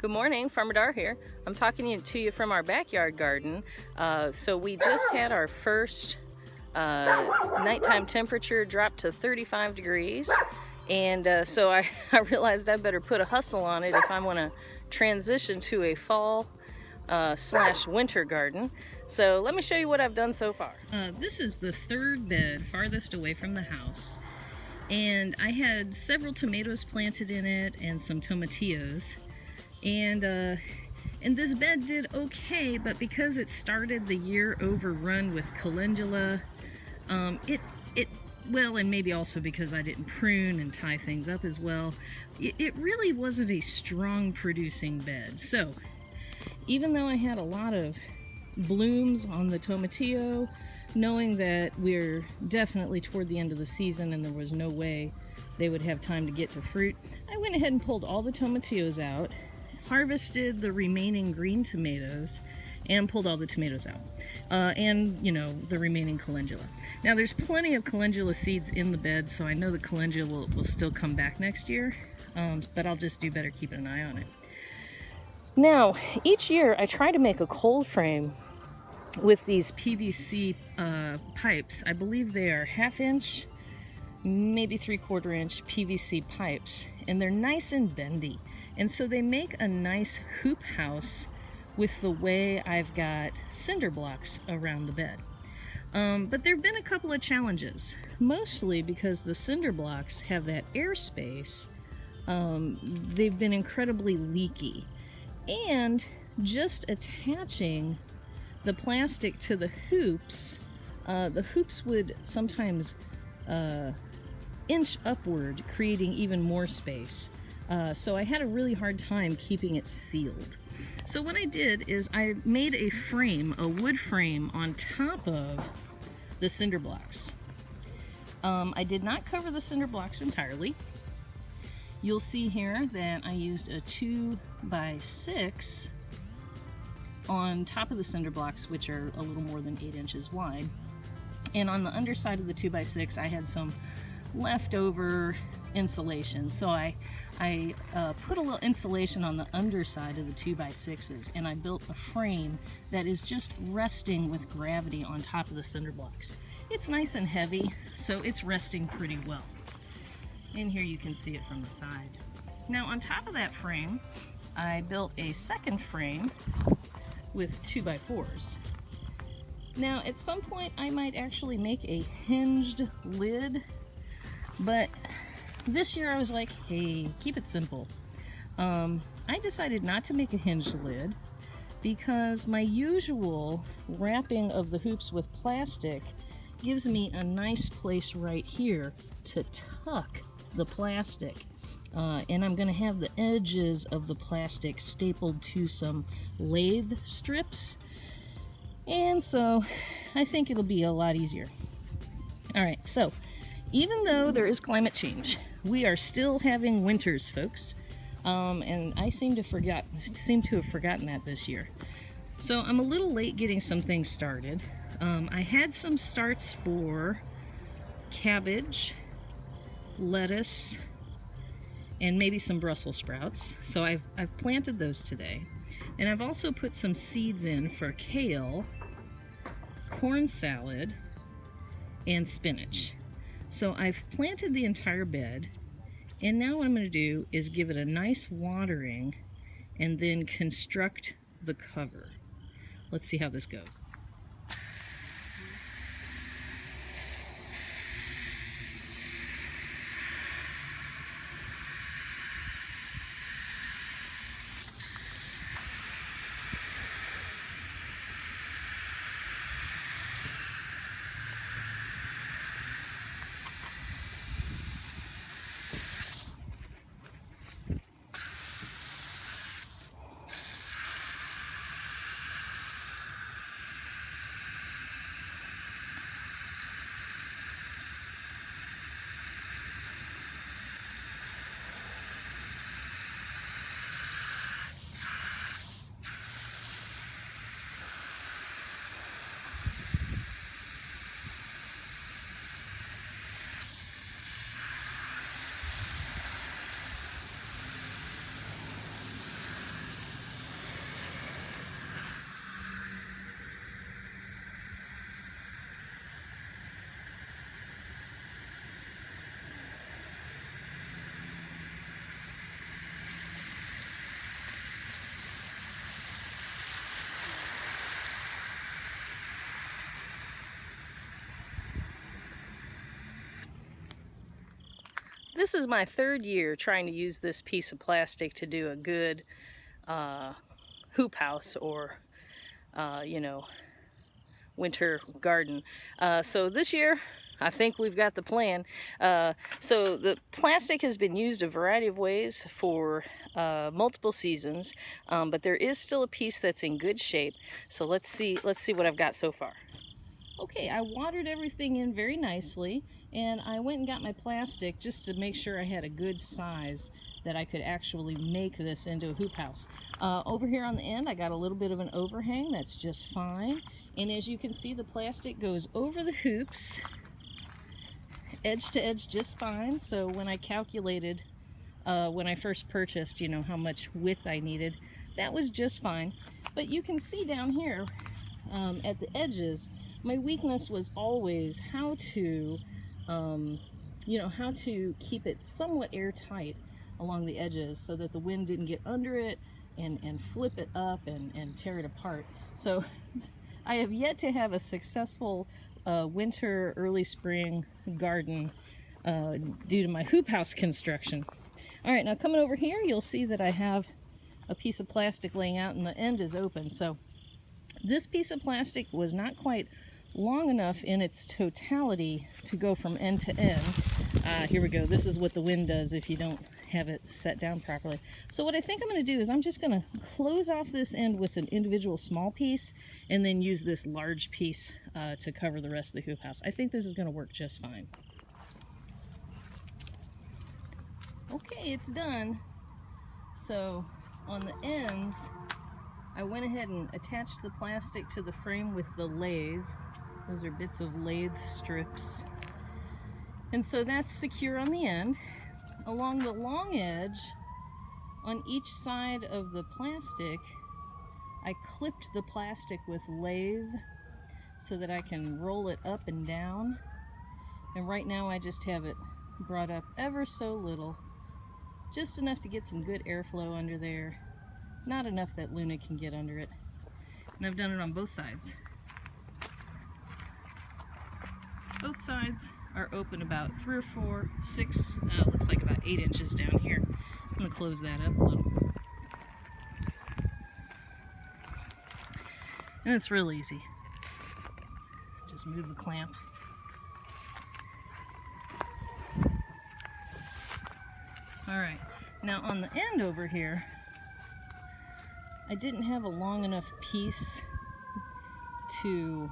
Good morning, Farmer Dar here. I'm talking to you from our backyard garden. So we just had our first nighttime temperature drop to 35 degrees. And so I realized I better put a hustle on it if I want to transition to a fall slash winter garden. So let me show you what I've done so far. This is the third bed farthest away from the house. And I had several tomatoes planted in it and some tomatillos. And this bed did okay, but because it started the year overrun with calendula, well, and maybe also because I didn't prune and tie things up as well, it really wasn't a strong producing bed. So even though I had a lot of blooms on the tomatillo, knowing that we're definitely toward the end of the season and there was no way they would have time to get to fruit, I went ahead and pulled all the tomatillos out, harvested the remaining green tomatoes, and pulled all the tomatoes out. And, you know, the remaining calendula. Now, there's plenty of calendula seeds in the bed, so I know the calendula will still come back next year, but I'll just do better keeping an eye on it. Now, each year I try to make a cold frame with these PVC pipes. I believe they are 1/2 inch, maybe 3/4 inch PVC pipes, and they're nice and bendy. And so they make a nice hoop house with the way I've got cinder blocks around the bed. But there have been a couple of challenges, mostly because the cinder blocks have that airspace. They've been incredibly leaky. And just attaching the plastic to the hoops would sometimes inch upward, creating even more space. So I had a really hard time keeping it sealed. So what I did is I made a frame, a wood frame, on top of the cinder blocks. I did not cover the cinder blocks entirely. You'll see here that I used a 2x6 on top of the cinder blocks, which are a little more than 8 inches wide. And on the underside of the 2x6, I had some leftover insulation. So I put a little insulation on the underside of the 2x6s, and I built a frame that is just resting with gravity on top of the cinder blocks. It's nice and heavy, so it's resting pretty well. And here you can see it from the side. Now on top of that frame, I built a second frame with 2x4s. Now at some point I might actually make a hinged lid, but this year I was like, hey, keep it simple. I decided not to make a hinged lid because my usual wrapping of the hoops with plastic gives me a nice place right here to tuck the plastic. And I'm going to have the edges of the plastic stapled to some lathe strips. And so I think it'll be a lot easier. All right, so even though there is climate change, we are still having winters, folks. And I seem to have forgotten that this year. So I'm a little late getting some things started. I had some starts for cabbage, lettuce, and maybe some Brussels sprouts. So I've planted those today. And I've also put some seeds in for kale corn salad, and spinach. So I've planted the entire bed, and now what I'm going to do is give it a nice watering and then construct the cover. Let's see how this goes. This is my third year trying to use this piece of plastic to do a good hoop house or, you know, winter garden. So this year, I think we've got the plan. So the plastic has been used a variety of ways for multiple seasons, but there is still a piece that's in good shape. So let's see what I've got so far. Okay, I watered everything in very nicely, and I went and got my plastic just to make sure I had a good size that I could actually make this into a hoop house. Over here on the end, I got a little bit of an overhang. That's just fine. And as you can see, the plastic goes over the hoops, edge to edge just fine. So when I calculated, when I first purchased, you know, how much width I needed, that was just fine. But you can see down here at the edges, my weakness was always how to, you know, how to keep it somewhat airtight along the edges so that the wind didn't get under it and flip it up and tear it apart. So I have yet to have a successful winter, early spring garden due to my hoop house construction. All right, now coming over here, you'll see that I have a piece of plastic laying out and the end is open. So this piece of plastic was not quite long enough in its totality to go from end to end. Here we go. This is what the wind does if you don't have it set down properly. So what I think I'm going to do is I'm just going to close off this end with an individual small piece and then use this large piece to cover the rest of the hoop house. I think this is going to work just fine. Okay, it's done. So on the ends, I went ahead and attached the plastic to the frame with the lathe. Those are bits of lathe strips. And so that's secure on the end. Along the long edge, on each side of the plastic, I clipped the plastic with lathe so that I can roll it up and down. And right now I just have it brought up ever so little, just enough to get some good airflow under there. Not enough that Luna can get under it. And I've done it on both sides. Both sides are open about 3 or 4, 6, looks like about 8 inches down here. I'm going to close that up a little. And it's real easy. Just move the clamp. Alright, now on the end over here, I didn't have a long enough piece to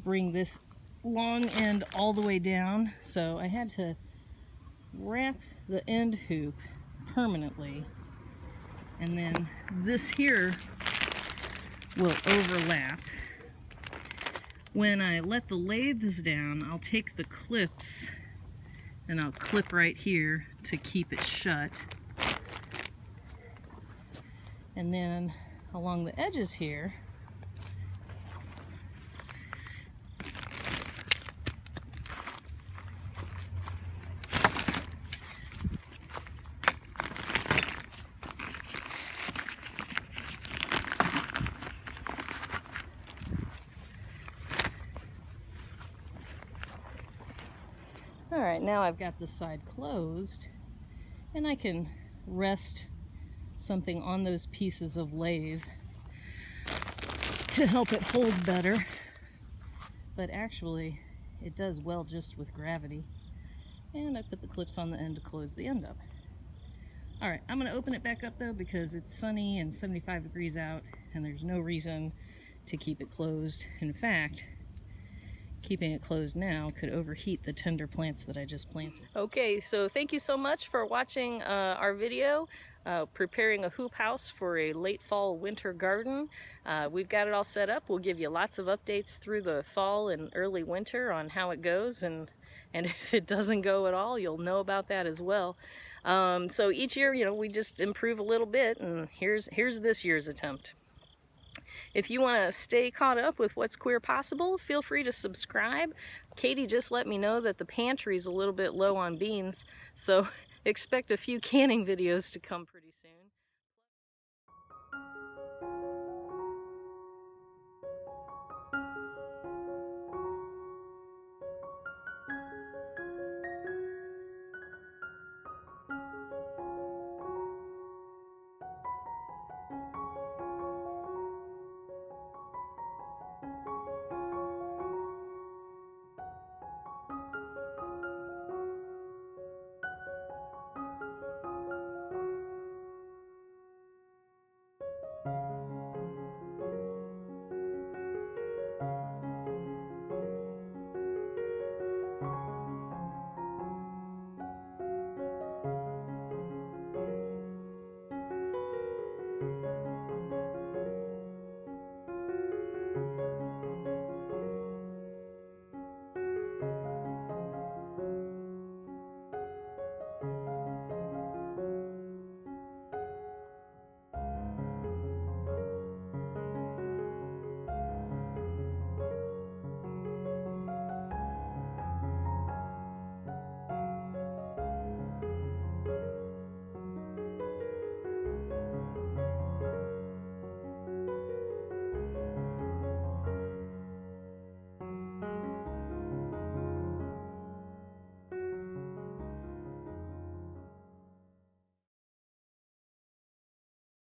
bring this long end all the way down, so I had to wrap the end hoop permanently, and then this here will overlap. When I let the lathes down, I'll take the clips and I'll clip right here to keep it shut. And then along the edges here, Alright, now I've got this side closed, and I can rest something on those pieces of lathe to help it hold better. But actually, it does well just with gravity. And I put the clips on the end to close the end up. Alright, I'm going to open it back up though because it's sunny and 75 degrees out, and there's no reason to keep it closed. In fact, keeping it closed now could overheat the tender plants that I just planted. Okay, so thank you so much for watching our video, preparing a hoop house for a late fall winter garden. We've got it all set up. We'll give you lots of updates through the fall and early winter on how it goes, and if it doesn't go at all, you'll know about that as well. So each year, you know, we just improve a little bit, and here's this year's attempt. If you want to stay caught up with what's queer possible, feel free to subscribe. Katie just let me know that the pantry's a little bit low on beans, so expect a few canning videos to come pretty